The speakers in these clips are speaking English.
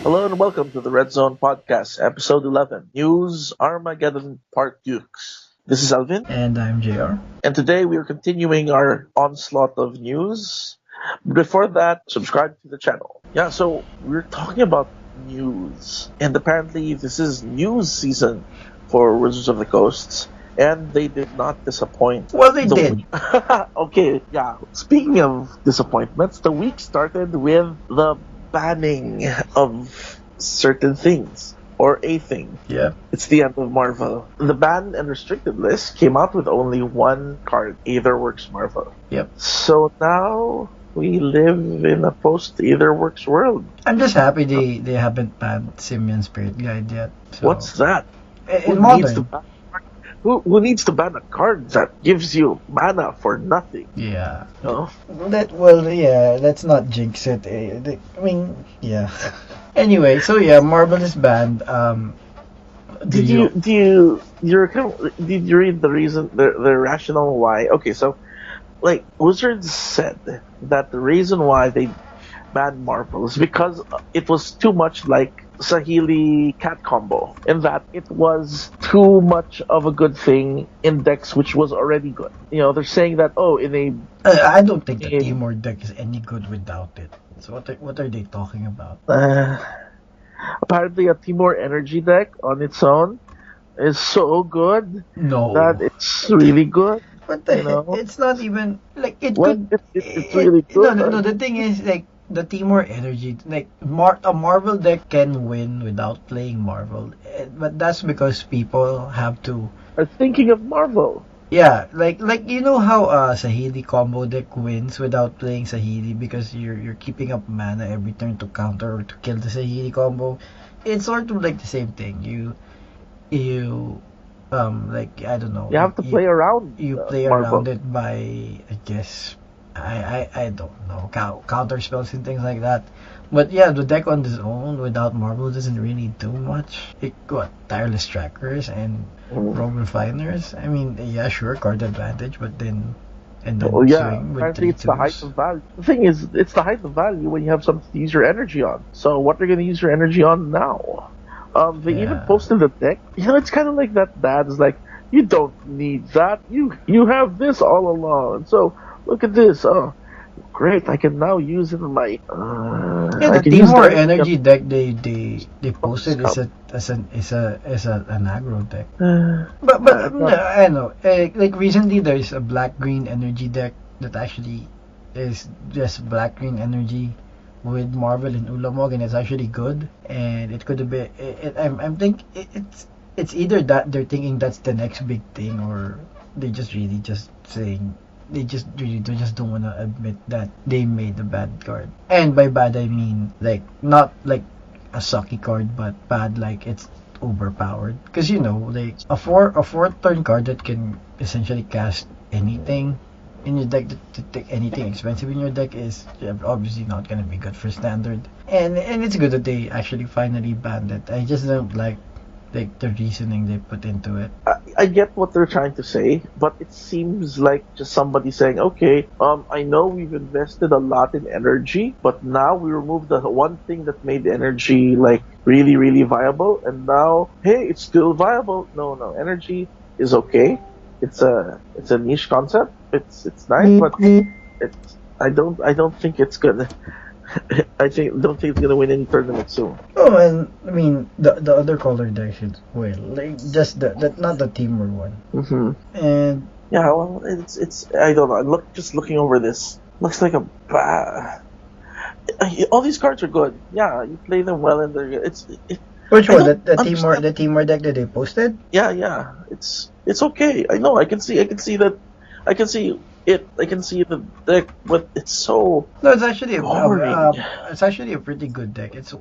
Hello and welcome to the Red Zone Podcast, Episode 11, News Armageddon Part Dukes. This is Elvin, And I'm JR. and today we are continuing our onslaught of news. Before that, subscribe to the channel. Yeah, so we're talking about news, and apparently this is news season for Wizards of the Coast, and they did not disappoint. Well, they did. Okay, yeah. Speaking of disappointments, the week started with the banning of certain things or a thing. Yeah. It's the end of Marvel. The banned and restricted list came out with only one card, aetherworks Marvel. Yep. So now we live in a post aetherworks world. I'm just happy they haven't banned Simeon Spirit Guide yet. So. What's that? In Who needs to modern? ban? Who needs to ban a card that gives you mana for nothing? Yeah. No? Let's not jinx it. Yeah. Anyway, so yeah, Marvel is banned. Did you read the reason, the rationale why? Okay, so like Wizards said that the reason why they banned Marvel is because it was too much like Sahili Cat combo, in that it was too much of a good thing in decks which was already good. You know, they're saying that I don't think the in Timor deck is any good without it. So what are they talking about? apparently a Timor energy deck on its own is so good No. that it's really good. What the You heck? know? It's not even like it Well, could. it's really good. No. The thing is, like the Timor energy, like a Marvel deck can win without playing Marvel, but that's because people have to. I'm thinking of Marvel. Yeah, like you know how Sahili combo deck wins without playing Sahili because you're keeping up mana every turn to counter or to kill the Sahili combo. It's sort of like the same thing. You like I don't know. You have to play around You play Marvel. around it by I guess I don't know counter spells and things like that. But yeah, the deck on its own without Marble doesn't really do much. It got tireless trackers and rogue refiners. I mean, yeah, sure, card advantage, but then Oh yeah, swing with apparently it's the height twos. of value. The thing is, it's the height of value when you have something to use your energy on. So what are you going to use your energy on now? They even Yeah. posted the deck. You know, it's kind of like that dad's like, you don't need that. You have this all along. So look at this. Oh, great! I can now use it in my. Yeah, I the can use Timor the energy deck they posted is scout. an aggro deck. Uh, But no, not, I know. Like recently, there's a black green energy deck that actually is just black green energy with Marvel and Ulamog, and it's actually good. And it could have been. I'm think it's either that they're thinking that's the next big thing, or they just really just saying they just don't want to admit that they made a bad card. And by bad I mean like not like a sucky card, but bad like it's overpowered. Because you know, like a four turn card that can essentially cast anything in your deck, to take anything expensive in your deck is obviously not gonna be good for standard. And it's good that they actually finally banned it. I just don't like the reasoning they put into it. I get what they're trying to say, but it seems like just somebody saying, okay, I know we've invested a lot in energy, but now we remove the one thing that made energy like really, really viable, and now, hey, it's still viable. No, energy is okay. It's a niche concept. It's nice, but it's I don't think it's gonna. don't think it's gonna win any tournament soon. Oh, and I mean the other color deck should win. Like just the not the teamer one. Hmm. And Yeah, well, it's I don't know. Just looking over this, looks like a all these cards are good. Yeah, you play them well, and they're good. which I one? don't The understand. teamer deck that they posted? Yeah. It's okay. I know. I can see that. I can see it. I can see the deck, but it's so No, it's actually boring. it's actually a pretty good deck. It's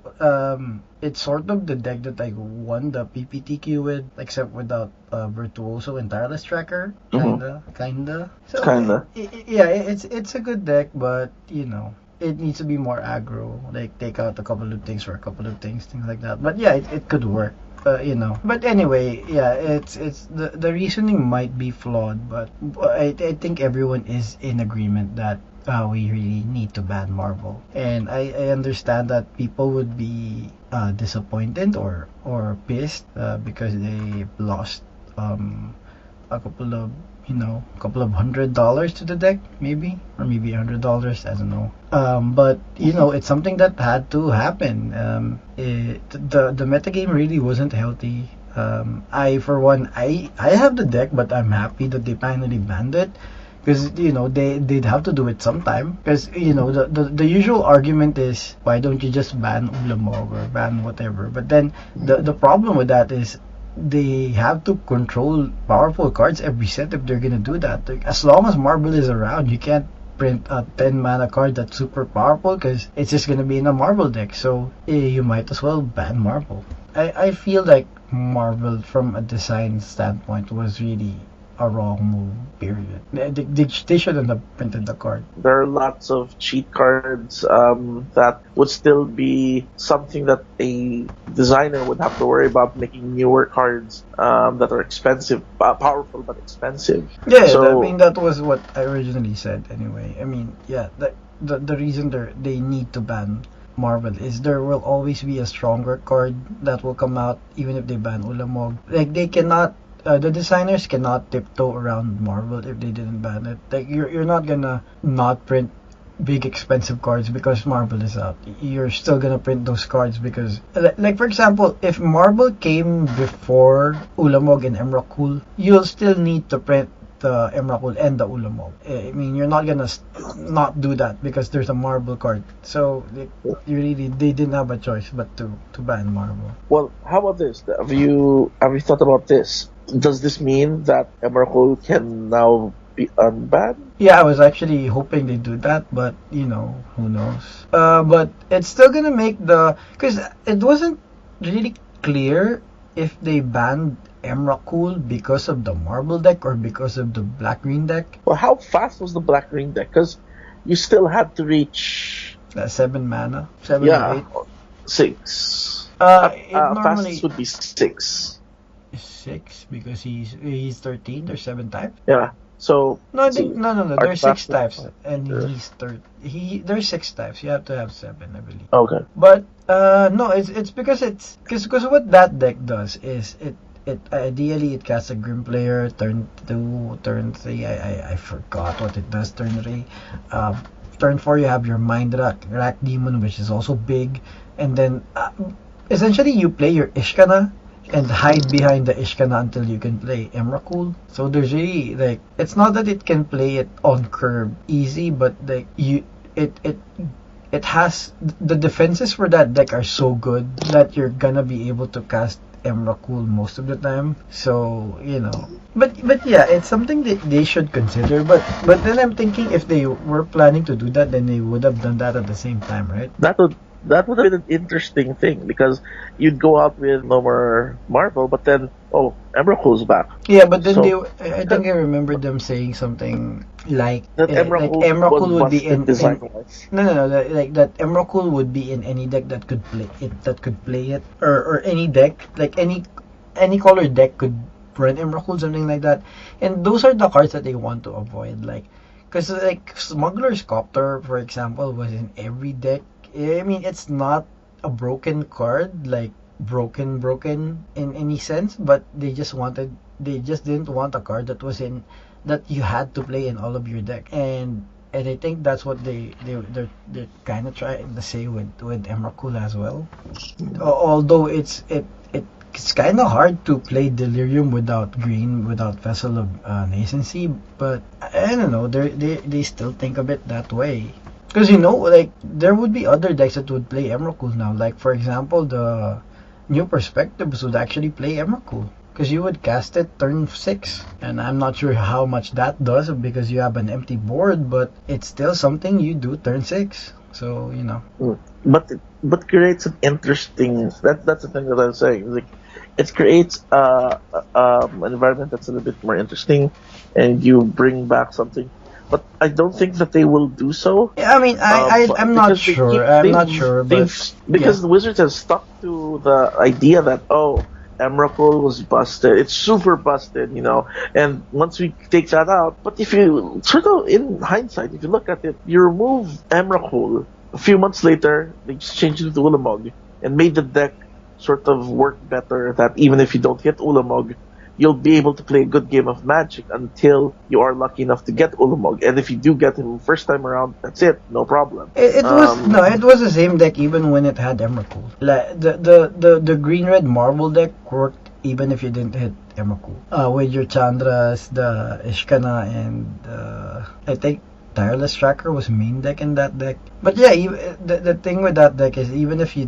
sort of the deck that I won the PPTQ with, except without Virtuoso and Tireless Tracker. Kinda. So Kinda. yeah, it's a good deck, but you know. It needs to be more aggro, like take out a couple of things for a couple of things like that. But yeah, it could work. But anyway, yeah, it's the reasoning might be flawed, but I think everyone is in agreement that we really need to ban Marvel. And I understand that people would be disappointed or pissed because they lost a couple of $100 to the deck, maybe, or maybe $100. I don't know. But it's something that had to happen. The metagame really wasn't healthy. I for one, I have the deck, but I'm happy that they finally banned it. Because they'd have to do it sometime. Because the usual argument is, why don't you just ban Ulamog or ban whatever? But then the problem with that is they have to control powerful cards every set if they're gonna do that. Like, as long as Marble is around, you can't print a 10 mana card that's super powerful because it's just gonna be in a Marble deck. So you might as well ban Marble. I feel like Marble from a design standpoint was really a wrong move, period. They shouldn't have printed the card. There are lots of cheat cards that would still be something that a designer would have to worry about, making newer cards that are expensive, powerful but expensive. Yeah, that was what I originally said anyway. I mean, yeah, the reason they need to ban Marvel is there will always be a stronger card that will come out even if they ban Ulamog. Like, they cannot the designers cannot tiptoe around Marvel if they didn't ban it. Like, you're not gonna not print big expensive cards because Marvel is out. You're still gonna print those cards because, like, for example, if Marvel came before Ulamog and Emrakul, you'll still need to print the Emrakul and the Ulamog. I mean, you're not gonna not do that because there's a Marvel card. So they didn't have a choice but to ban Marvel. Well, how about this? Have you thought about this? Does this mean that Emrakul can now be unbanned? Yeah, I was actually hoping they do that, but who knows? But it's still gonna make because it wasn't really clear if they banned Emrakul because of the Marble deck or because of the Black Green deck. Well, how fast was the Black Green deck? Because you still had to reach 7 mana, 7 or 8, 6. It normally Fastest would be 6. 6 because he's 13. There's 7 types. Yeah. So no, I think no. There's 6 types, and sure. he's third. There's 6 types. You have to have 7, I believe. Okay. But no, it's because what that deck does is it ideally it casts a Grim Player turn 2, turn 3. I forgot what it does turn 3. Turn 4 you have your Mind Rack Demon, which is also big, and then essentially you play your Ishkana and hide behind the Ishkana until you can play Emrakul. So there's really, like, it's not that it can play it on curve easy, but like it has the defenses for that deck are so good that you're gonna be able to cast Emrakul most of the time. So but yeah, it's something that they should consider. But then I'm thinking, if they were planning to do that, then they would have done that at the same time, right? That would have been an interesting thing, because you'd go out with no more Marvel, but then Emrakul's back. Yeah, but then I think I remember them saying something like that Emrakul would be in design-wise. No, like that Emrakul would be in any deck that could play it, or any deck, like any color deck could run Emrakul, something like that. And those are the cards that they want to avoid, like, because like Smuggler's Copter, for example, was in every deck. I mean, it's not a broken card, like broken in any sense, but they just didn't want a card that you had to play in all of your deck. And I think that's what they're kind of trying to say with Emrakul as well. Although it's kind of hard to play Delirium without green, without Vessel of Nascency, but I don't know, they still think of it that way. Because like, there would be other decks that would play Emrakul now. Like, for example, the New Perspectives would actually play Emrakul, because you would cast it turn 6, and I'm not sure how much that does because you have an empty board, but it's still something you do turn 6. So But creates an interesting. That's the thing that I'm saying. Like, it creates an environment that's a little bit more interesting, and you bring back something. But I don't think that they will do so. Yeah, I mean, I'm not sure. I'm not sure, but because the Wizards have stuck to the idea that Emrakul was busted. It's super busted, And once we take that out, but if you sort of in hindsight, if you look at it, you remove Emrakul. A few months later, they just changed it to Ulamog and made the deck sort of work better. That even if you don't hit Ulamog, you'll be able to play a good game of Magic until you are lucky enough to get Ulamog. And if you do get him first time around, that's it, no problem. It was the same deck even when it had Emrakul. Like the green red marble deck worked even if you didn't hit Emrakul. With your Chandras, the Ishkana, and I think Tireless Tracker was main deck in that deck. But yeah, the thing with that deck is even if you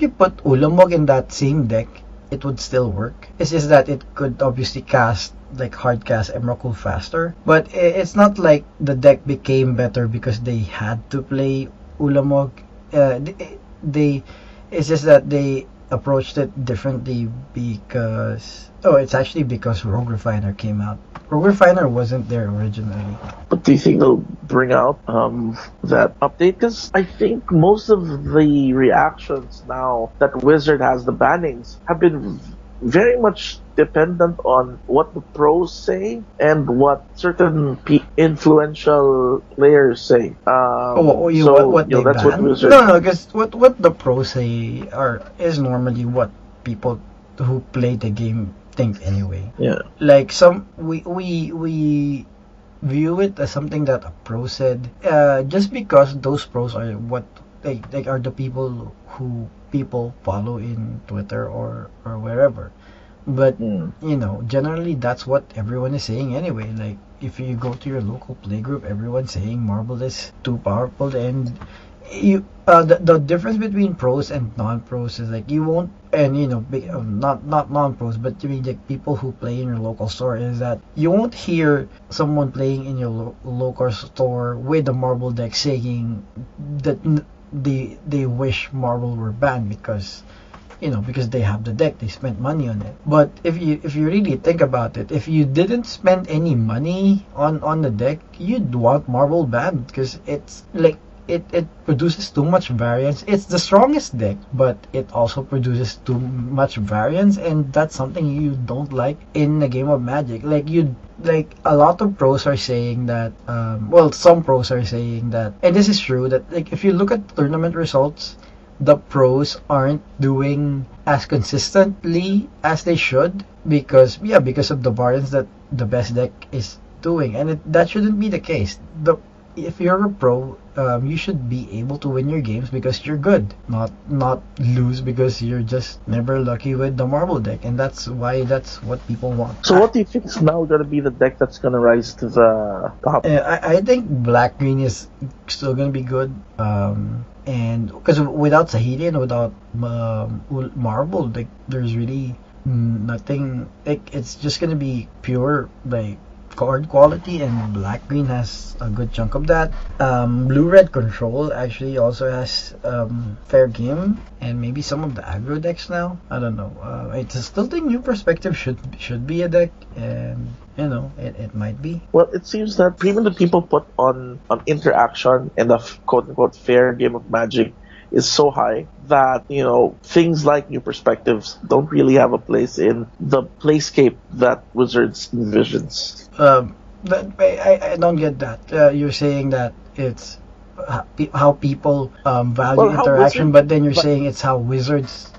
put Ulamog in that same deck, it would still work. It's just that it could obviously hard cast Emrakul faster. But it's not like the deck became better because they had to play Ulamog. It's just that they approached it differently because it's actually because Rogue Refiner came out. Rogue Refiner wasn't there originally. But do you think they'll bring out that update? Because I think most of the reactions now that Wizard has the bannings have been very much dependent on what the pros say and what certain influential players say. What they that's ban? what Wizard. No, because what the pros say is normally what people who play the game think anyway. Yeah. Like we view it as something that a pro said, just because those pros are what they are the people who people follow in Twitter or wherever. But generally that's what everyone is saying anyway. Like if you go to your local playgroup, everyone's saying Marble is too powerful, and the difference between pros and non-pros is like you won't, and not non-pros, but I mean like people who play in your local store, is that you won't hear someone playing in your local store with a Marble deck saying that they wish Marble were banned because they have the deck, they spent money on it. But if you really think about it, if you didn't spend any money on the deck, you'd want Marble banned because it's like it produces too much variance. It's the strongest deck, but it also produces too much variance, and that's something you don't like in a game of Magic. Like a lot of pros are saying that, some pros are saying that, and this is true, that like if you look at tournament results, the pros aren't doing as consistently as they should because of the variance that the best deck is doing, and that shouldn't be the case. If you're a pro, you should be able to win your games because you're good, not lose because you're just never lucky with the Marble deck, and that's what people want. So what do you think is now going to be the deck that's going to rise to the top? I think Black Green is still going to be good, and because without Sahili and without Marble, like there's really nothing. Like it's just going to be pure like card quality, and Black Green has a good chunk of that. Blue Red Control actually also has fair game, and maybe some of the aggro decks now. I don't know. I still think New Perspective should be a deck, and it might be. Well, it seems that even the people put on interaction and the quote unquote fair game of Magic is so high that things like New Perspectives don't really have a place in the playscape that Wizards envisions. I don't get that. You're saying that it's how people value interaction, but then you're saying it's how Wizards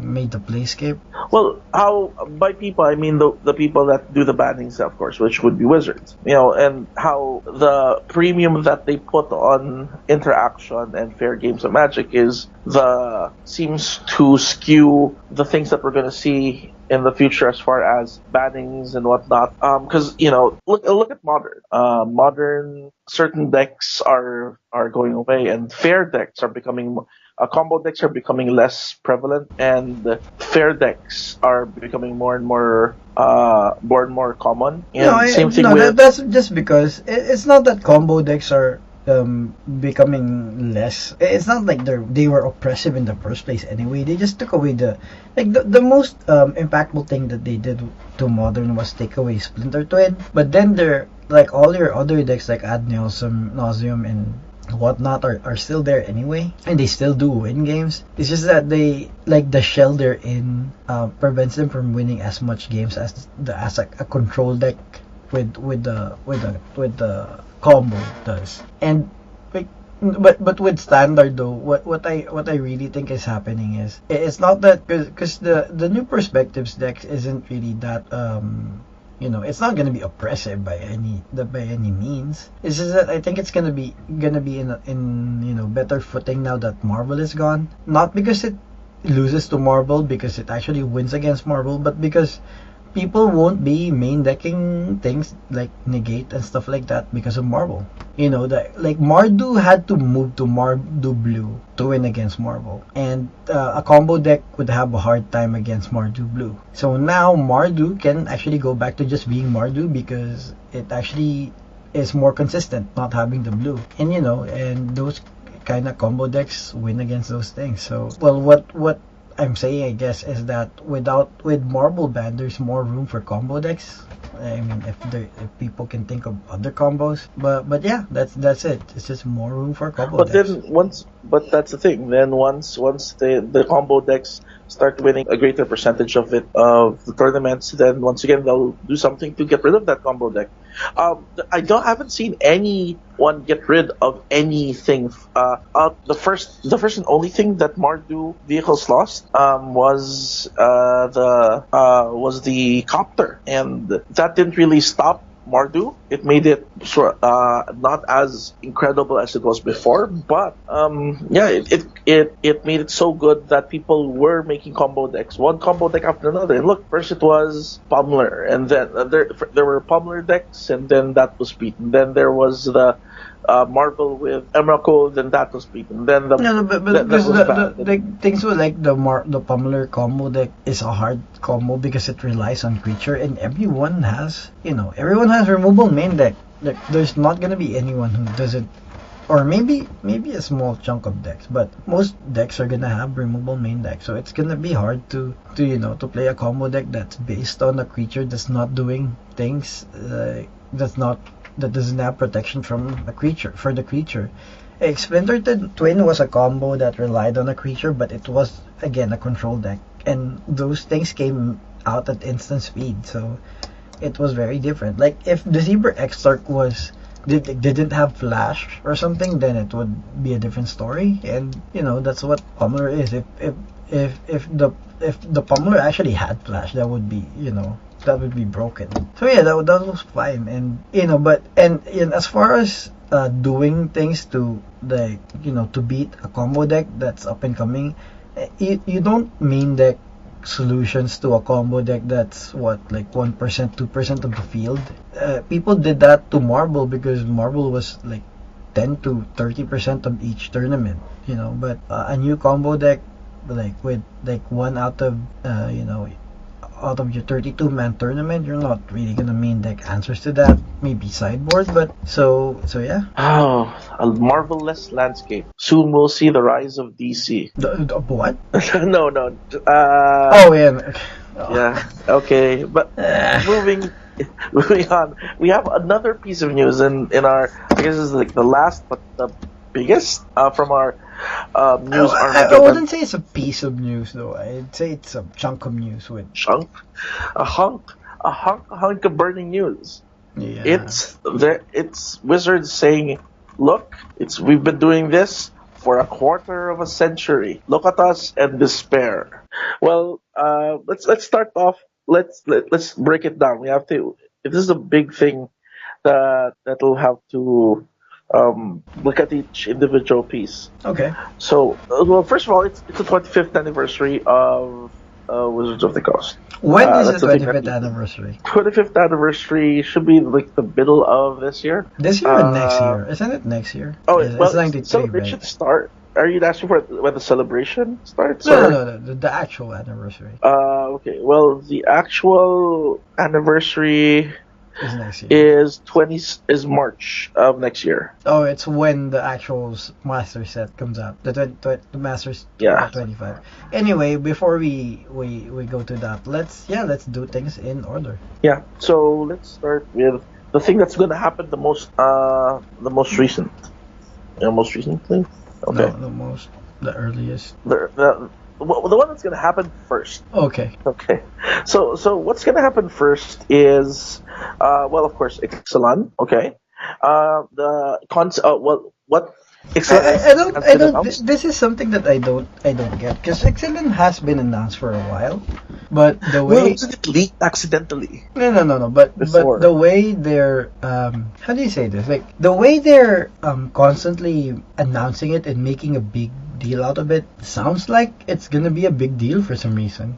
made the playscape. Well, how by people I mean the people that do the bannings, of course, which would be Wizards. And how the premium that they put on interaction and fair games of Magic seems to skew the things that we're going to see in the future as far as bannings and whatnot. Because look at Modern. Modern, certain decks are going away, and fair decks are becoming. Combo decks are becoming less prevalent, and fair decks are becoming more and more common. And that's just because it's not that combo decks are becoming less. It's not like they were oppressive in the first place anyway. They just took away the most impactful thing that they did to Modern was take away Splinter Twin. But then they're like all your other decks like Ad Nauseam and whatnot are still there anyway, and they still do win games. It's just that they like the shell they're in prevents them from winning as much games as a control deck with the combo does. And like, but with standard though, what I really think is happening is it's not that because the new perspectives deck isn't really that it's not gonna be oppressive by any means. It's just that I think it's gonna be in better footing now that Marvel is gone. Not because it loses to Marvel, because it actually wins against Marvel, but because people won't be main decking things like negate and stuff like that because of Marvel. That like Mardu had to move to Mardu Blue to win against Marvel, and a combo deck would have a hard time against Mardu Blue. So now Mardu can actually go back to just being Mardu because it actually is more consistent not having the blue, and those kind of combo decks win against those things. So well, what I'm saying, I guess, is that with Marble Band, there's more room for combo decks. I mean, if people can think of other combos, but yeah, that's it. It's just more room for combo But decks. then but that's the thing. Then once the combo decks start winning a greater percentage of the tournaments, then once again they'll do something to get rid of that combo deck. Haven't seen anyone get rid of anything. The first and only thing that Mardu vehicles lost was the copter, and that didn't really stop Mardu. It made it not as incredible as it was before, but yeah, it made it so good that people were making combo decks, one combo deck after another. And look, first it was Pummeler, and then there were Pummeler decks, and then that was beaten. Then there was the Marvel with Emrakul, then that was beaten. Then No, but that because was bad. the things with like the Pummeler combo deck is a hard combo because it relies on creature, and everyone has removal main deck. Like there's not gonna be anyone who doesn't, or maybe a small chunk of decks, but most decks are gonna have removal main deck. So it's gonna be hard to play a combo deck that's based on a creature that's not doing things, that doesn't have protection from a creature for the creature. Splintered Twin was a combo that relied on a creature, but it was again a control deck, and those things came out at instant speed, so it was very different. Like if the Zebra Exarch didn't have flash or something, then it would be a different story. And that's what Pummeler is. If the Pummeler actually had flash, that would be broken. So yeah, that was fine. And as far as doing things to to beat a combo deck that's up and coming, you don't main deck solutions to a combo deck that's what, like 1%, 2% of the field. People did that to Marble because Marble was like 10 to 30% of each tournament. But a new combo deck, like with like one out of your 32-man tournament, you're not really gonna main deck answers to that. Maybe sideboard, but so yeah. Oh, a marvelous landscape. Soon we'll see the rise of DC. The what? No, no. Oh yeah. Yeah. Okay, but moving moving on, we have another piece of news in our. I guess this is like the last, but the biggest from our news I wouldn't say it's a piece of news though. I'd say it's a chunk of news with chunk, a hunk of burning news. yeah. It's Wizards saying, "Look, we've been doing this for a quarter of a century. Look at us and despair." Well, let's start off. Let's break it down. We have to. If this is a big thing, that'll have to look at each individual piece. Okay. So, well, first of all, it's the 25th anniversary of Wizards of the Coast. When is the That's the thing. 25th anniversary? 25th anniversary should be like the middle of this year. This year or next year? Isn't it next year? Oh, It's 93, celebration right? start. Are you asking for when the celebration starts? No, or? no, the actual anniversary Okay. Well, the actual anniversary is next year. is March of next year. Oh, it's when the actual master set comes out. The masters Yeah. 25. Anyway, before we go to that, let's do things in order. Yeah. So let's start with the thing that's going to happen the most recent. most recently. No, Okay. the earliest. The one that's gonna happen first. Okay. Okay. So what's gonna happen first is, well, of course, Ixalan. Okay. What Ixalan has I been don't. announced. This is something that I don't get because Excellent has been announced for a while, but the Well, way wasn't it leaked accidentally no, but the before? way they're how do you say this? Like the way they're constantly announcing it and making a big deal out of it sounds like it's gonna be a big deal for some reason.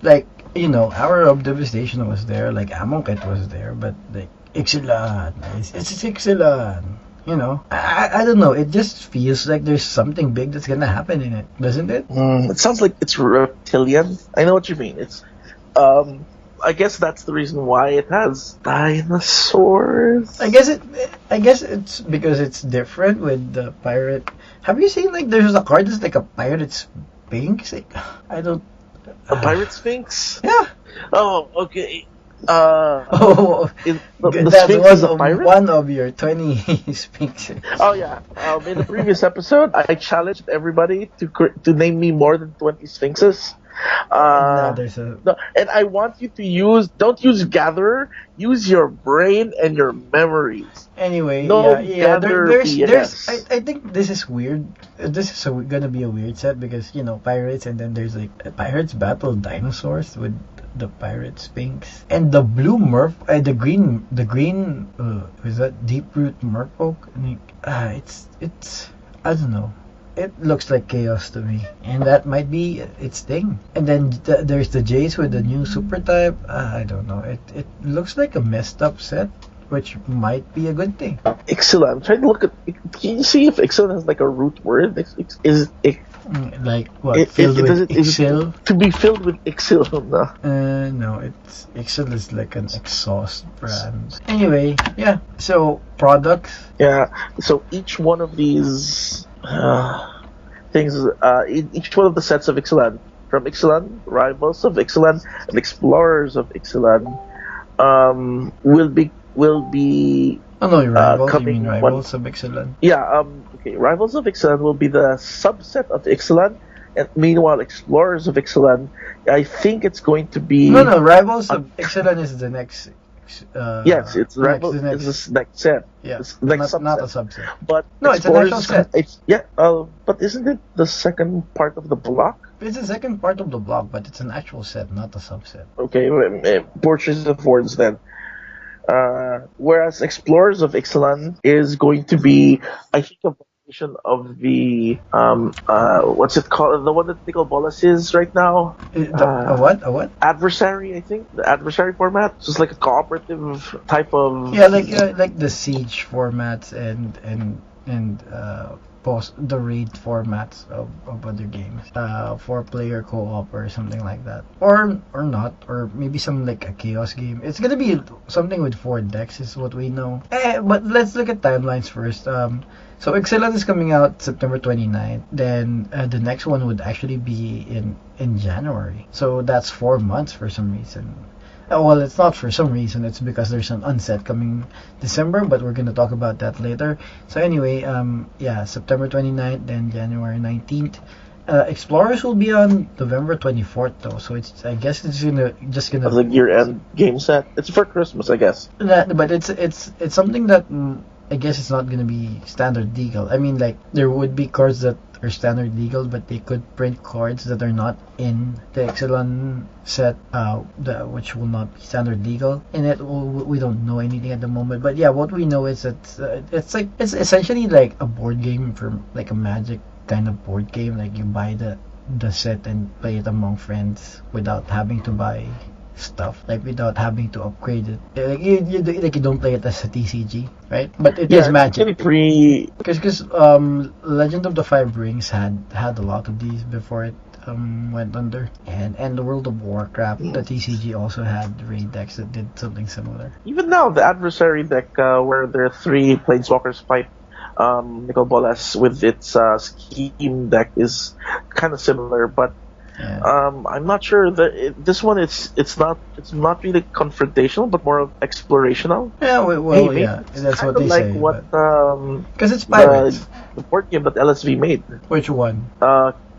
Like Hour of Devastation was there, like Amonkhet was there, but like Ixalan, it's Ixalan. I don't know. It just feels like there's something big that's gonna happen in it, doesn't it? It sounds like it's reptilian. I know what you mean. Um, I guess that's the reason why it has dinosaurs. I guess it's because it's different with the pirate. Have you seen like there's a card that's like a pirate sphinx? Like, I don't. A pirate sphinx? Yeah. Oh, okay. Oh, The that's sphinx is a pirate? one of your 20 sphinxes. Oh yeah. In the previous episode, I challenged everybody to name me more than 20 sphinxes. Now there's a. No, and I want you to don't use gatherer, use your brain and your memories. Anyway, No yeah. gather There's. BS. I think this is weird. This is gonna be a weird set because pirates, and then there's like pirates battle dinosaurs with the pirate sphinx and the blue the green is that deep root merfolk. It's I don't know. It looks like chaos to me, and that might be its thing. And then there's the Jace with the new super type. I don't know. It looks like a messed up set, which might be a good thing. Ixalan. I'm trying to look at. Can you see if Ixalan has like a root word? Is it? Like what? Filled with Ixil? To be filled with Ixil. No. No, Ixil is like an exhaust brand. Anyway, yeah. So products. Yeah. So each one of these things, each one of the sets of Ixalan, from Ixalan, Rivals of Ixalan, and Explorers of Ixalan, will be. Oh no, Rivals. You Coming mean Rivals of Ixalan? Yeah. Okay. Rivals of Ixalan will be the subset of Ixalan, and meanwhile, Explorers of Ixalan, I think it's going to be. No, Rivals of Ixalan is the next. Yes, it's Rivals. It's the next set. Yeah, it's the next not a subset. subset. But No, it's an actual set. But isn't it the second part of the block? It's the second part of the block, but it's an actual set, not a subset. Okay, Portraits of Words then. Whereas Explorers of Ixalan is going to be, I think, a variation of the what's it called? The one that Nicol Bolas is right now. A what? A what? Adversary, I think. The adversary format. So it's like a cooperative type of. Yeah, like the siege formats and post the raid formats of other games. 4-player co-op or something like that. Or not, or maybe some like a chaos game. It's gonna be something with 4 decks is what we know. But let's look at timelines first. So Excellent is coming out September 29th. Then the next one would actually be in January. So that's 4 months for some reason. Well, it's not for some reason. It's because there's an unset coming December, but we're gonna talk about that later. So anyway, September 29th, then January 19th. Explorers will be on November 24th though, so I guess it's gonna Of the year-end game set. It's for Christmas, I guess. But it's something that I guess it's not gonna be standard legal. I mean, like there would be cards that are standard legal, but they could print cards that are not in the Ixalan set, which will not be standard legal. And we don't know anything at the moment. But yeah, what we know is that it's essentially like a board game for like a Magic kind of board game. Like you buy the set and play it among friends without having to buy stuff, like without having to upgrade it. Like you don't play it as a TCG, right? But it is Magic. Because Legend of the Five Rings had a lot of these before it went under, and the World of Warcraft, the TCG also had raid decks that did something similar. Even now, the adversary deck, where there are 3 planeswalkers fight Nicol Bolas with its scheme deck, is kind of similar, but. Yeah. I'm not sure that this one it's not really confrontational, but more of explorational. Yeah, well, Hey, yeah, that's what Kind of they like say. what Because it's pirates. the board game that LSV made. Which one?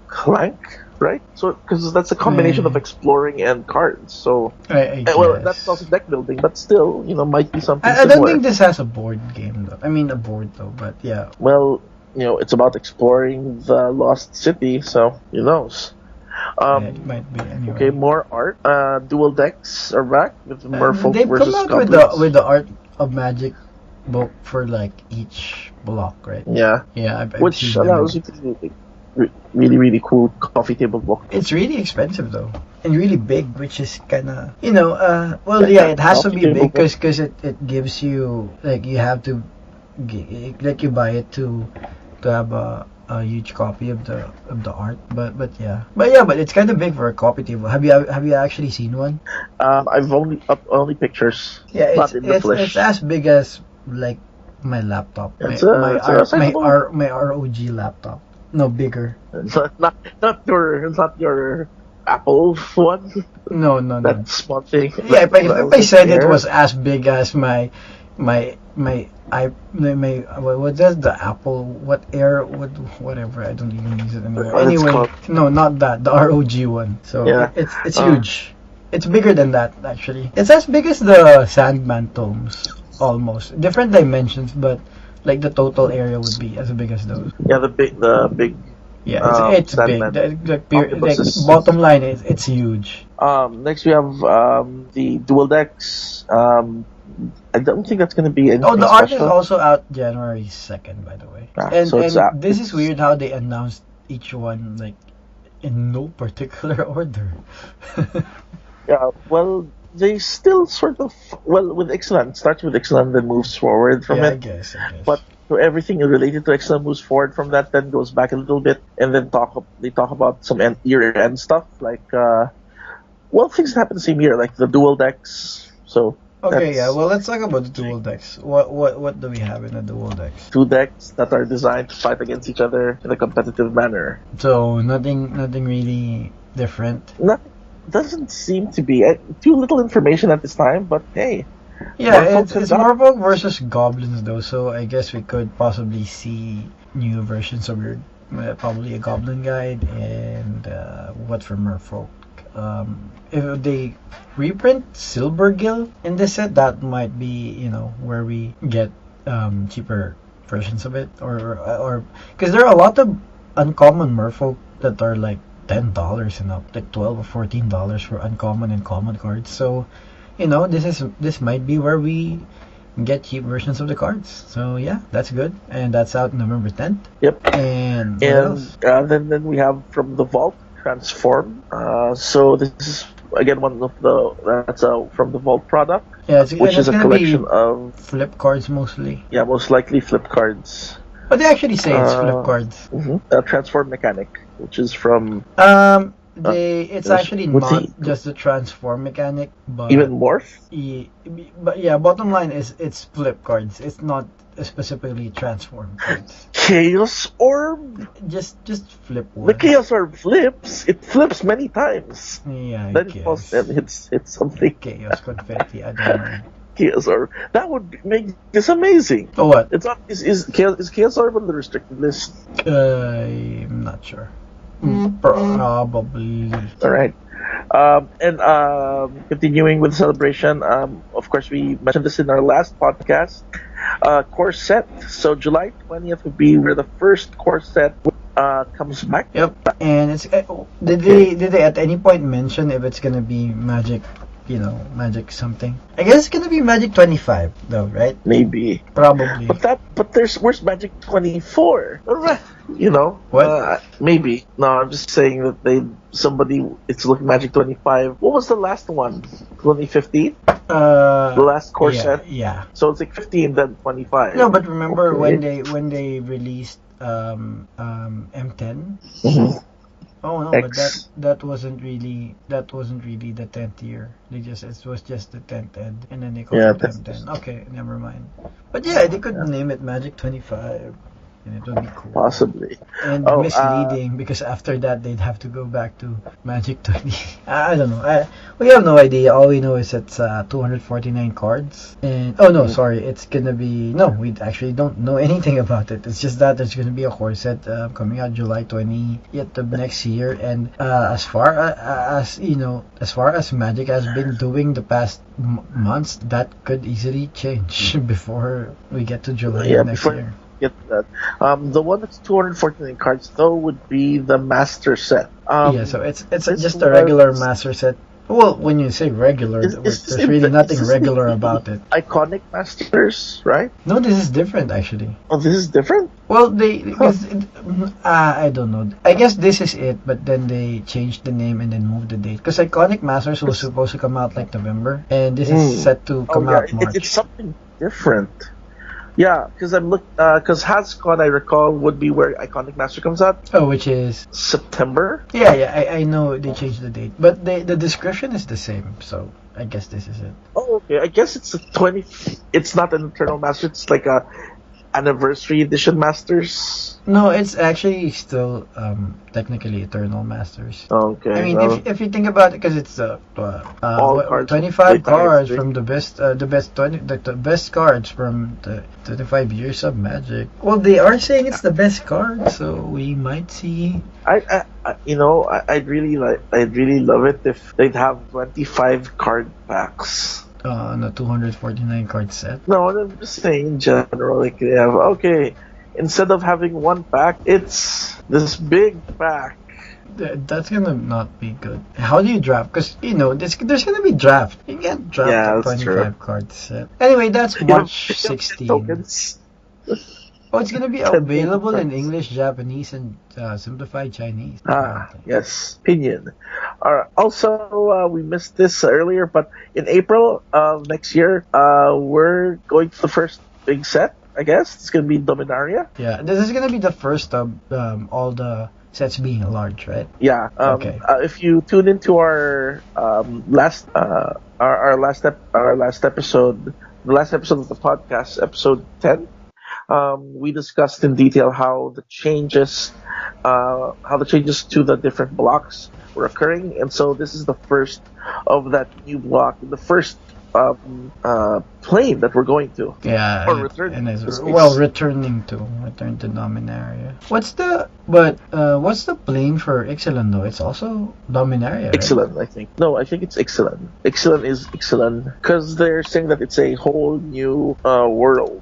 Clank, right? So because that's a combination of exploring and cards. So I well, guess. that's also deck building, but still, might be something I similar. don't think this has a board game though. I mean a board though, but yeah. Well, it's about exploring the lost city, so who knows? It might be anyway. Okay, more art. Dual decks are back with Merfolk They've versus come out Goblins. with the Art of Magic book for like each block, right? Yeah. Yeah, I've Which seen them. allows you to do really, really cool coffee table book. It's really expensive though, and really big, which is kind of it has to be big because it gives you like you have to like you buy it to have a huge copy of the art, but it's kind of big for a coffee table. Have you actually seen one? I've only pictures. Yeah, not in the flesh. It's as big as like my laptop, my ROG laptop. No, bigger. Not your Apple one. No. That small thing. Yeah, if I said it was as big as my what does the Apple whatever, I don't even use it anymore. Anyway, no, not that, the ROG one. So yeah, it's huge. It's bigger than that actually. It's as big as the Sandman tomes almost. Different dimensions, but like the total area would be as big as those. Yeah, the big. Yeah, it's big. Like bottom line is it's huge. Next we have the dual decks. I don't think that's going to be anything the special. art is also out January 2nd, by the way. And this is weird how they announced each one like in no particular order. Yeah, well, they still sort of with Ixalan. It starts with Ixalan, then moves forward from it. I guess. But everything related to Ixalan moves forward from that, then goes back a little bit, and then they talk about some year-end stuff like things that happen the same year, like the dual decks. So. Okay, well, let's talk about the dual decks. What do we have in the dual decks? 2 decks that are designed to fight against each other in a competitive manner. So nothing really different. Nothing doesn't seem to be. Too little information at this time, but hey. Yeah, it's Merfolk versus Goblins though, so I guess we could possibly see new versions of your probably a Goblin guide and what for Merfolk. If they reprint Silvergill in this set, that might be where we get cheaper versions of it, or because there are a lot of uncommon Merfolk that are like $10 and up, like $12 or $14 for uncommon and common cards. So this might be where we get cheap versions of the cards. So yeah, that's good, and that's out November 10th. Yep. And then we have from the Vault Transform. So this is again one of that's from the Vault product. Yeah, which is a collection of flip cards mostly. Yeah, most likely flip cards. But they actually say it's flip cards. A transform mechanic, which is from. It's actually not just the transform mechanic, but even morph. But yeah, bottom line is it's flip cards. It's not specifically transform cards. Chaos Orb. Just flip one. The Chaos Orb flips. It flips many times. Yeah, I then guess. Then hits something. Chaos confetti. I don't know. Chaos Orb. That would make this amazing. Oh, what? It's not. Is Chaos Orb on the restricted list? I'm not sure. Probably. All right. Continuing with the celebration, of course, we mentioned this in our last podcast. Core set. So July 20th would be where the first core set comes back. Yep. And it's did they at any point mention if it's gonna be Magic? Magic something. I guess it's gonna be Magic 25 though, right? Maybe. Probably. But where's Magic 24? What? Maybe. No, I'm just saying that it's looking Magic 25. What was the last one? 2015? The last core set? Yeah. So it's like 15 then 25. No, but remember when they released M10? Mm-hmm. Oh no, but that wasn't really the 10th year. It was just the 10th ed, and then they called it M10. Okay, never mind. But yeah, they could name it Magic 25. and it would be cool. Possibly. And Oh, misleading because after that they'd have to go back to Magic 20. I don't know. We have no idea. All we know is it's 249 cards. And oh no, sorry, it's gonna be no. We actually don't know anything about it. It's just that there's gonna be a core set coming out July 20th of next year. And as far as as far as Magic has been doing the past months, that could easily change before we get to July of next year. Get that. The one that's 249 cards though would be the master set. Yeah, so it's just a regular master set. Well, when you say regular, there's really nothing regular about it. Iconic Masters, right? No, this is different actually. Oh, this is different? Well, I don't know. I guess this is it, but then they changed the name and then moved the date. Because Iconic Masters was supposed to come out like November, and this is set to come out March. It's something different. Yeah, because because HasCon, I recall, would be where Iconic Master comes out. Oh, which is September. Yeah, I know they changed the date, but the description is the same. So I guess this is it. Oh, okay. I guess it's a 20. It's not an Eternal Master. It's like a Anniversary Edition Masters. No, it's actually still technically Eternal Masters. Okay. I mean, if you think about it, because it's 25 cards from the best 20 the best cards from the 25 years of Magic. Well, they are saying it's the best card, so we might see. I'd really love it if they'd have 25 card packs. On a 249 card set. No, I'm just saying in general, like they have instead of having one pack, it's this big pack. That's gonna not be good. How do you draft? Because there's gonna be draft. You can't draft a 25 card set. Anyway, that's March 16. Tokens. Oh, it's gonna be available in English, Japanese, and simplified Chinese. Yes, Pinyin. Also, we missed this earlier, but in April of next year, we're going to the first big set. I guess it's gonna be Dominaria. Yeah, this is gonna be the first of all the sets being large, right? Yeah. Okay. If you tune into our last episode, the last episode of the podcast, episode 10. We discussed in detail how the changes to the different blocks were occurring, and so this is the first of that new block, the first plane that we're going to. Yeah, or return to Dominaria. What's the plane for Ixalan though? It's also Dominaria, right? Ixalan, I think. No, I think it's Ixalan. Ixalan is Ixalan because they're saying that it's a whole new world.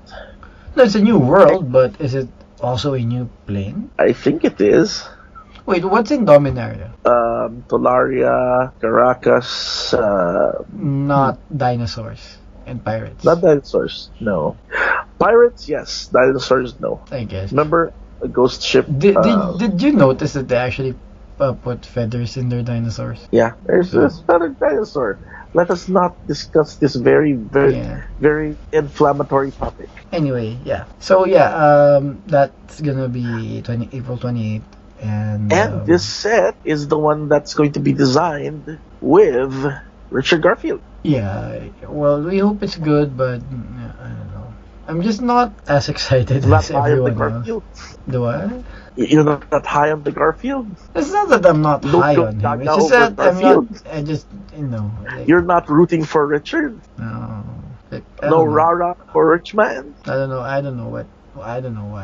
No, it's a new world, but is it also a new plane? I think it is. Wait, what's in Dominaria? Tolaria, Caracas. Not dinosaurs and pirates. Not dinosaurs, no. Pirates, yes. Dinosaurs, no. I guess. Remember a ghost ship? Did you notice that they actually put feathers in their dinosaurs? Yeah, there's this feathered dinosaur. Let us not discuss this very, very inflammatory topic. Anyway, yeah. So yeah, that's gonna be April 28th. And this set is the one that's going to be designed with Richard Garfield. Yeah, well, we hope it's good, but I don't know. I'm just not as excited as everyone else. The what? You're not that high on the Garfield? It's not that I'm not high on him. It's just that I'm not. I just, You're not rooting for Richard? No. No rah-rah for Rich Man? I don't know why.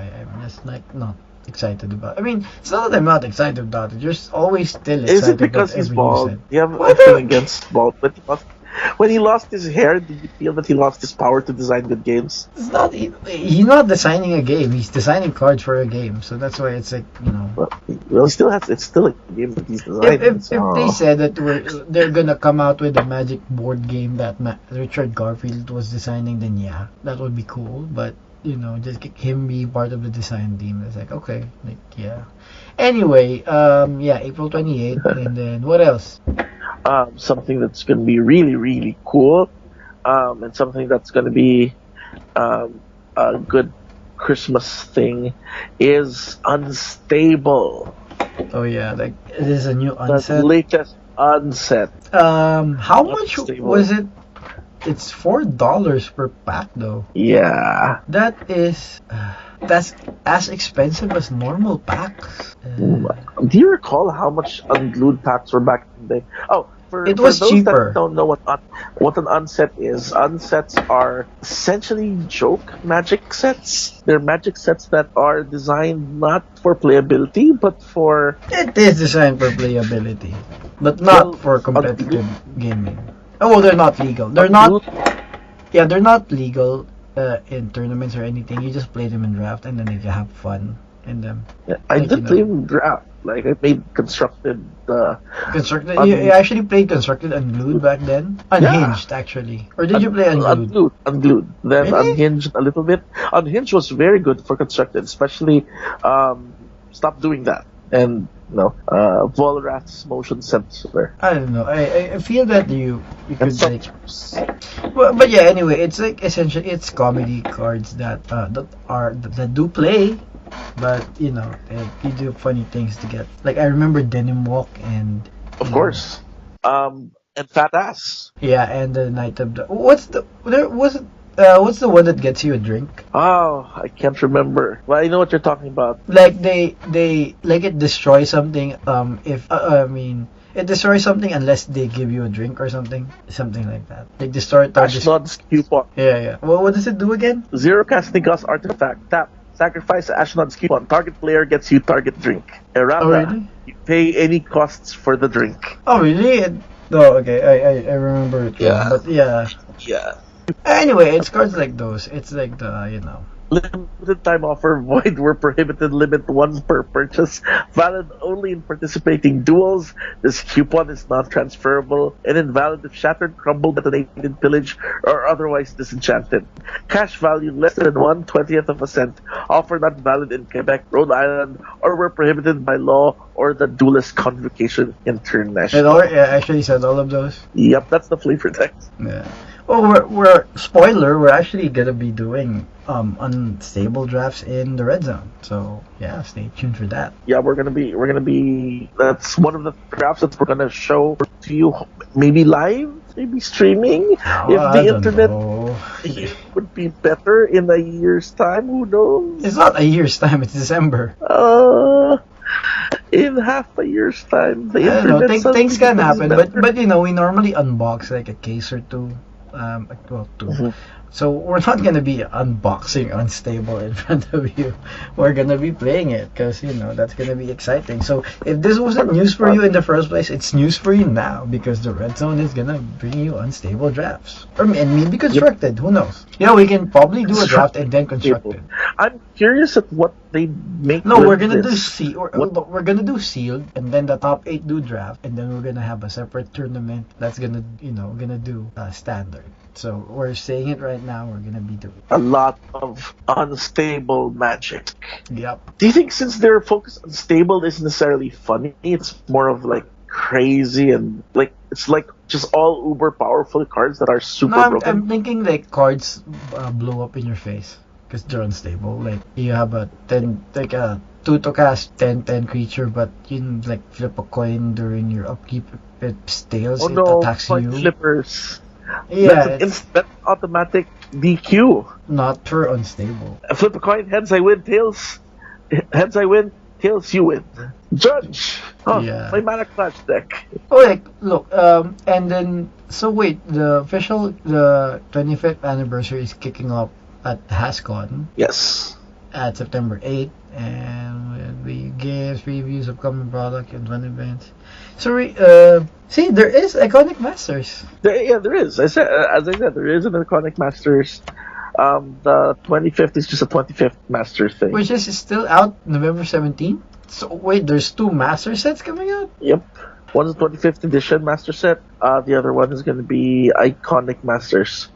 I'm just not excited about it. I mean, it's not that I'm not excited about it. You're always still excited. Is it because he's bald? You have anything against bald? When he lost his hair, did you feel that he lost his power to design good games? It's not. He's not designing a game. He's designing cards for a game. So that's why it's like, Well, he still has. It's still a game that he's designing. If they said that they're gonna come out with a Magic board game that Richard Garfield was designing, then yeah, that would be cool. But just him be part of the design team. It's like, okay, yeah. Anyway, April 28th, and then what else? Something that's going to be really, really cool, and something that's going to be a good Christmas thing is Unstable. Oh yeah, it is a new unset. The latest unset. How much was it it's $4 per pack though. Yeah. That's as expensive as normal packs. Do you recall how much unglued packs were back in the day? Oh, It for was those that cheaper. don't know what an unset is, unsets are essentially joke magic sets. They're magic sets that are designed not for playability, but for It is designed for playability, but not well, for competitive unglued, gaming. Oh, well, they're not legal. They're not. unglued. Yeah, they're not legal in tournaments or anything. You just play them in draft, and then you can have fun in them. Yeah, I Like, you did play know, in draft. Like I made constructed. constructed. You Un- actually played constructed unglued back then. yeah, Unhinged, actually, or did you play unglued? unglued. Then Really? unhinged a little bit. Unhinged was very good for constructed, especially. Stop doing that. And Volrath's motion sensor I don't know. I feel that you and could like. sensors. Well, but yeah. Anyway, it's like essentially it's comedy cards that do play, but you do funny things to get. Like I remember Denim Walk and Of you know, course. And fat ass. yeah, and the Night of the what's the one that gets you a drink? Oh, I can't remember. Well, I know what you're talking about. Like they like it destroys something. If I mean. It destroys something unless they give you a drink or something like that. Like destroy target. Ashnod's coupon. Yeah. Well, what does it do again? Zero casting cost artifact. Tap. Sacrifice Ashnod's coupon. Target player gets you target drink. Errata. Oh really? You pay any costs for the drink. Oh really? Oh okay. I remember it. Yeah. But yeah. Yeah. Anyway, it's cards like those. It's like the. Limited time offer void were prohibited, limit one per purchase, valid only in participating duels. This coupon is not transferable and invalid if shattered, crumbled, detonated, pillaged, or otherwise disenchanted. Cash value less than 1/20th of a cent. Offer not valid in Quebec, Rhode Island, or were prohibited by law or the Duelist Convocation International. It actually said all of those. Yep, that's the flavor text. Yeah. Well, we're spoiler. We're actually gonna be doing unstable drafts in the red zone. So yeah, stay tuned for that. Yeah, we're gonna be. That's one of the drafts that we're gonna show to you, maybe live, maybe streaming. Oh, If I the don't internet know. would be better in a year's time, who knows? It's not a year's time. It's December. In half a year's time, the I don't know. internet Things can happen, better. but we normally unbox like a case or two. Well, two. Mhm. So we're not gonna be unboxing Unstable in front of you. We're gonna be playing it because that's gonna be exciting. So if this wasn't news for you in the first place, it's news for you now because the Red Zone is gonna bring you unstable drafts, and maybe constructed. Who knows? We can probably do a draft and then constructed. I'm curious at what they make. No, with we're gonna do this. we're gonna do sealed, and then the top 8 do draft, and then we're gonna have a separate tournament that's gonna do standard. So we're saying it right now. We're gonna be doing A lot of unstable magic. Yep. Do you think since they're focused on stable isn't necessarily funny, it's more of like crazy and like it's like just all uber powerful cards that are super No, I'm broken? thinking like cards blow up in your face because they're unstable. Like you have a 2 to cast 10/10 creature, but you like flip a coin during your upkeep. It stales. Oh it no, attacks coin you. flippers. Yeah, That's automatic DQ. not for unstable. Flip a coin, heads I win, tails. Heads I win, tails you win. Judge! Oh, Yeah. my mana clash deck. Oh, like, look, and then, so wait, the 25th anniversary is kicking off at HasCon Yes. at September 8th, and we give reviews of upcoming product and fun events. So, see, there is Iconic Masters. There is. As I said, there is an Iconic Masters. The 25th is just a 25th Masters thing. Which is still out November 17th. So, wait, there's 2 Master sets coming out? Yep. One's the 25th edition Master set. The other one is going to be Iconic Masters.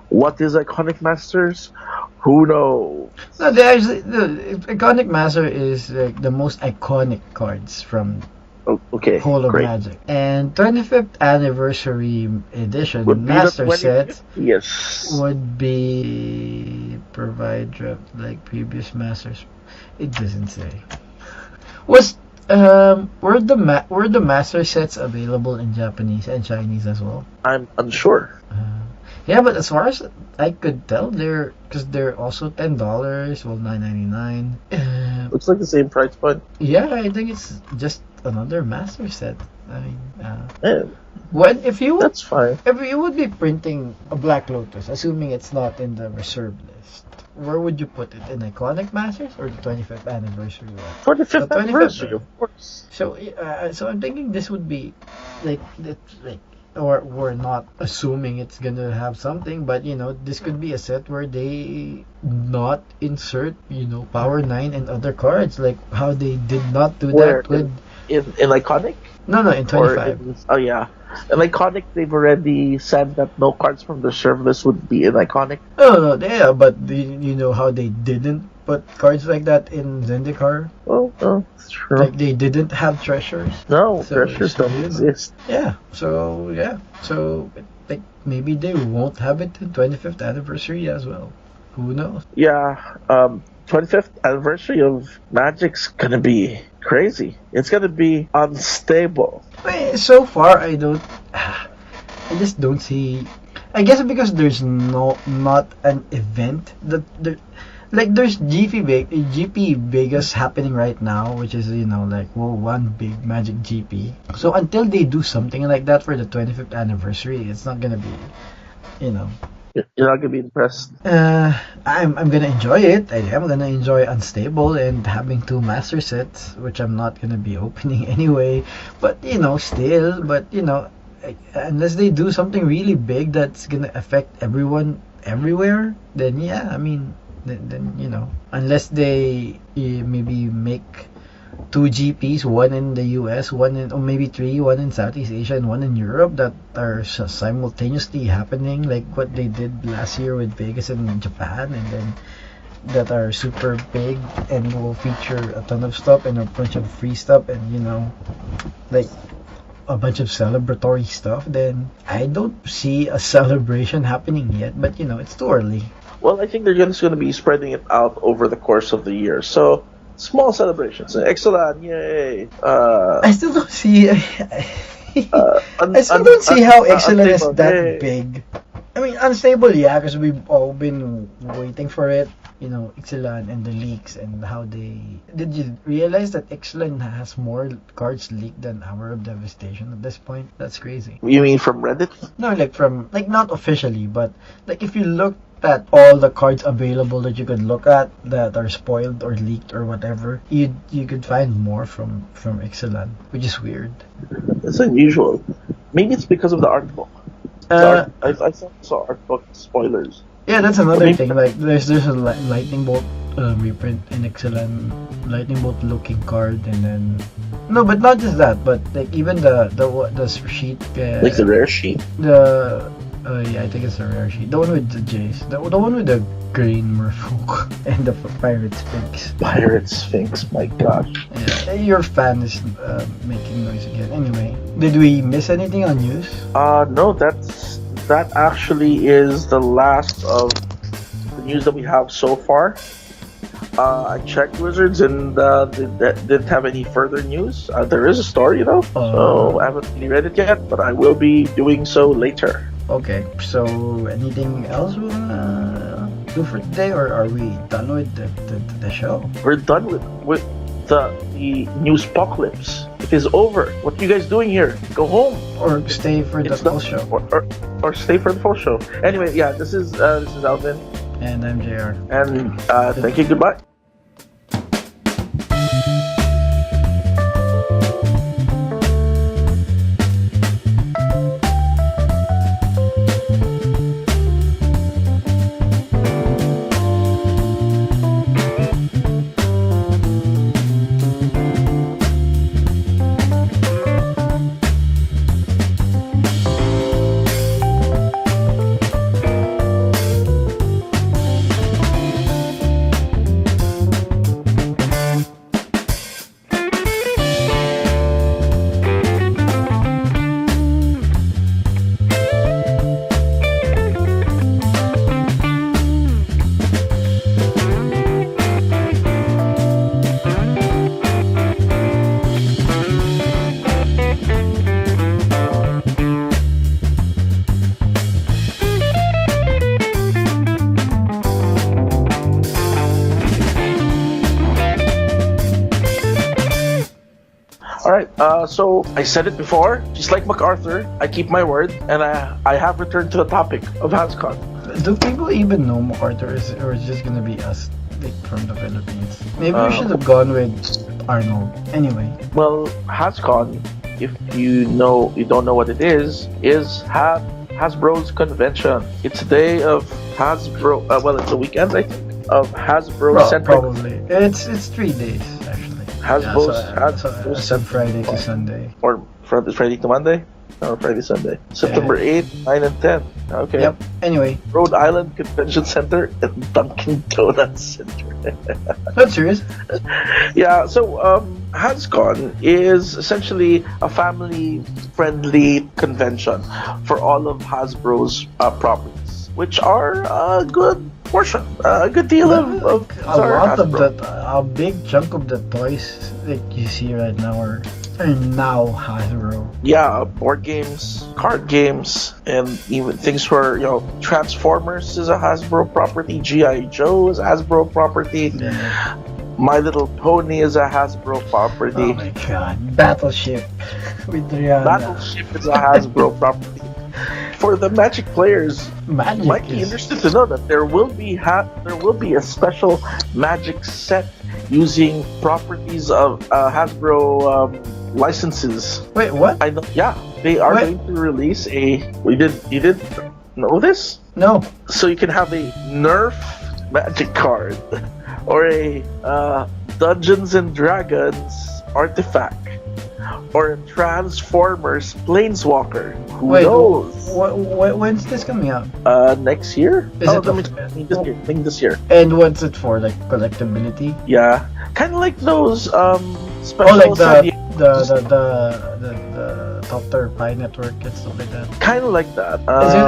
What is Iconic Masters? Who knows? No, the Iconic Master is like the most iconic cards from Oh, okay, Hall of great. Magic. And 25th anniversary edition Would be Master the set 25th? Yes. would be provide draft like previous Masters. It doesn't say. Were the Master sets available in Japanese and Chinese as well? I'm unsure. Yeah, but as far as I could tell, they're also $10. Well, $9.99. Looks like the same price point. Yeah, I think it's just another master set. I mean, Yeah, what if you that's fine. if you would be printing a Black Lotus, assuming it's not in the reserve list, where would you put it? In Iconic Masters or the 25th anniversary one? 25th The 25th, anniversary, of course. So I'm thinking this would be like, or we're not assuming it's gonna have something, but this could be a set where they not insert Power 9 and other cards, like how they did not do Where that with in Iconic no in or 25. oh yeah, in Iconic they've already said that no cards from the reserve list would be in Iconic. No, yeah, but you know how they didn't put cards like that in Zendikar? Oh, it's true. Like they didn't have treasures. No, So- treasures so, don't you know. exist. So like maybe they won't have it in 25th anniversary as well. Who knows? Yeah, 25th anniversary of Magic's gonna be crazy. It's gonna be unstable. So far, I just don't see. I guess because there's not an event that there, like there's GP Vegas happening right now, which is like one big Magic GP. So until they do something like that for the 25th anniversary, it's not gonna be, you know. You're not gonna be impressed. I'm gonna enjoy it. I am gonna enjoy Unstable and having two master sets, which I'm not gonna be opening anyway. But still, unless they do something really big that's gonna affect everyone everywhere, then yeah, I mean, then unless they maybe make two GPs, one in the US, or maybe three, one in Southeast Asia and one in Europe, that are simultaneously happening, like what they did last year with Vegas and Japan, and then that are super big and will feature a ton of stuff and a bunch of free stuff and like a bunch of celebratory stuff. Then I don't see a celebration happening yet, but it's too early. Well, I think they're just gonna be spreading it out over the course of the year. So small celebrations. Excellent, yay! I still don't see. I still don't see how Excellent is that yay. big. I mean, Unstable, yeah, because we've all been waiting for it. Excellent and the leaks and how they. Did you realize that Excellent has more cards leaked than Hour of Devastation at this point? That's crazy. You mean from Reddit? No, like not officially, but like if you look at all the cards available that you could look at that are spoiled or leaked or whatever, you could find more from Excellent, which is weird. It's unusual. Maybe it's because of the art book. I saw art book spoilers. Yeah, that's another thing. Like there's a lightning bolt reprint in Excellent, lightning bolt looking card, and then no, but not just that, but like even the sheet, Like the rare sheet. Yeah, I think it's a rare sheet. The one with the Jays. The one with the green merfolk and the Pirate Sphinx. Pirate Sphinx, my gosh. Yeah, your fan is making noise again. Anyway, did we miss anything on news? No, that actually is the last of the news that we have so far. I checked Wizards and they didn't have any further news. There is a story though, so I haven't really read it yet, but I will be doing so later. Okay, so anything else we wanna do for today, or are we done with the show? We're done with the news apocalypse. It is over. What are you guys doing here? Go home. Or stay for the full show? Or stay for the full show. Anyway, yeah, this is Elvin. And I'm JR. And thank you, goodbye. All right. So I said it before. Just like MacArthur, I keep my word, and I have returned to the topic of HasCon. Do people even know MacArthur, or is just gonna be us, like, from the Philippines? Maybe we should have gone with Arnold. Anyway. Well, HasCon, if you don't know what it is Hasbro's convention. It's a day of Hasbro. It's a weekend, I think, of Hasbro centric. Probably. It's 3 days actually. Hasbro's so Friday to Sunday. Or Friday to Monday? No, Friday, Sunday. September 8th, 9, and 10. Okay. Yep. Anyway. Rhode Island Convention Center and Dunkin' Donuts Center. That's serious? Yeah, so HasCon is essentially a family-friendly convention for all of Hasbro's properties, which are a good portion, a good deal of a lot Hasbro. of that, a big chunk of the toys that you see right now are now Hasbro. Yeah, board games, card games, and even things where, Transformers is a Hasbro property, G.I. Joe is a Hasbro property, Yeah. My Little Pony is a Hasbro property. Oh my god. Battleship with Rihanna. Battleship is a Hasbro property. For the Magic players, Magic might be interested to know that there will be a special Magic set using properties of Hasbro licenses. Wait, what? I know. Yeah, they are What? going to release a. You didn't know this? No. So you can have a Nerf Magic card or a Dungeons and Dragons artifact or a Transformers Planeswalker. Who knows? When's this coming out? Next year? Is it I think this year. And what's it for? Like collectability? Yeah, kind of like those special. Oh, like the Top Tier Pi network and stuff like that. Kind of like that.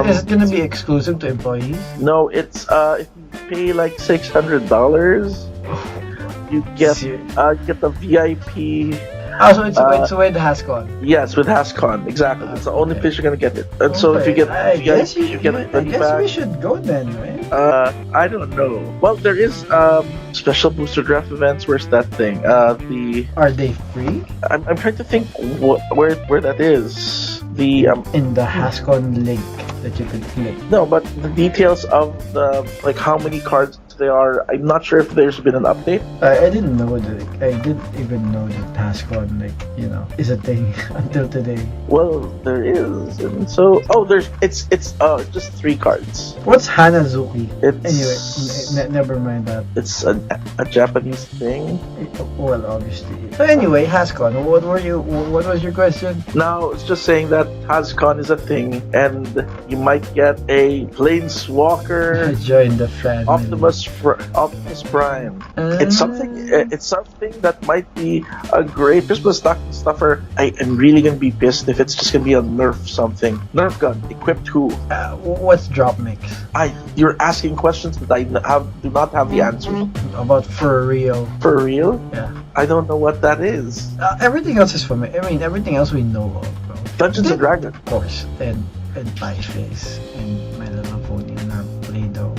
Is it gonna be exclusive to employees? No, it's if you pay like $600, you get the VIP. So it's with HasCon. Yes, with HasCon, exactly. It's the only place you're gonna get it. And so if you get VIP, you get a I guess we should go then, right? I don't know. Well, there is special booster draft events. Where's that thing? Are they free? I'm trying to think where that is. The in the HasCon link that you could click. No, but the details of the how many cards they are, I'm not sure if there's been an update. I didn't know that. I didn't even know that HasCon is a thing until today. Well, there is, and so it's just 3 cards. What's Hanazuki? It's Anyway, never mind that. It's a Japanese thing. Well, obviously. So anyway, HasCon. What was your question? Now it's just saying that HasCon is a thing, and you might get a Planeswalker. Join the family. Optimus Prime. It's something that might be a great Christmas stocking stuffer. I am really gonna be pissed if it's just gonna be a Nerf something. Nerf gun equipped who? What's drop mix? You're asking questions that I do not have the answers. About for real. For real? Yeah. I don't know what that is. Everything else is familiar. I mean, everything else we know of, bro. Dungeons and Dragons, of course, and Pie Face, and My Little Pony, and our Play-Doh,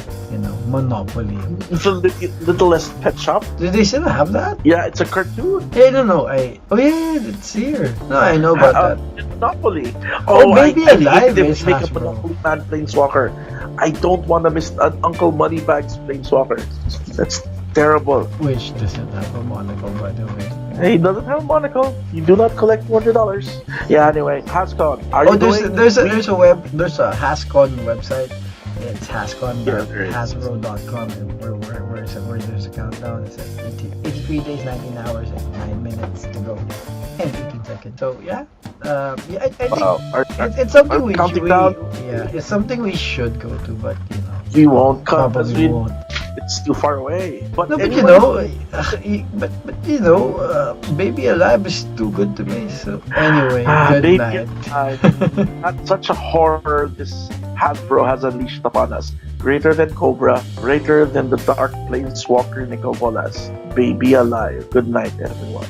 Monopoly. the Littlest Pet Shop. Do they still have that? Yeah, it's a cartoon. Hey, no. It's here. No, I know about that. Monopoly. Baby I Alive hate is if they make a Hasbro. Monopoly Man Planeswalker. I don't want to miss an Uncle Moneybags Planeswalker. That's terrible. Which doesn't have a monocle, by the way. He doesn't have a monocle. You do not collect $200. Yeah. Anyway, HasCon. There's a HasCon website. It's hascon.hasbro.com, and where there's a countdown. It says 83 days, 19 hours, and 9 minutes to go, and 18 seconds. So yeah, I think it's something it's something we should go to, but we won't come because probably won't. It's too far away. But Baby Alive is too good to me. So anyway, good Baby night. Alive. That's such a horror this Hasbro has unleashed upon us. Greater than Cobra, greater than the Dark Planeswalker Nicol Bolas. Baby Alive. Good night, everyone.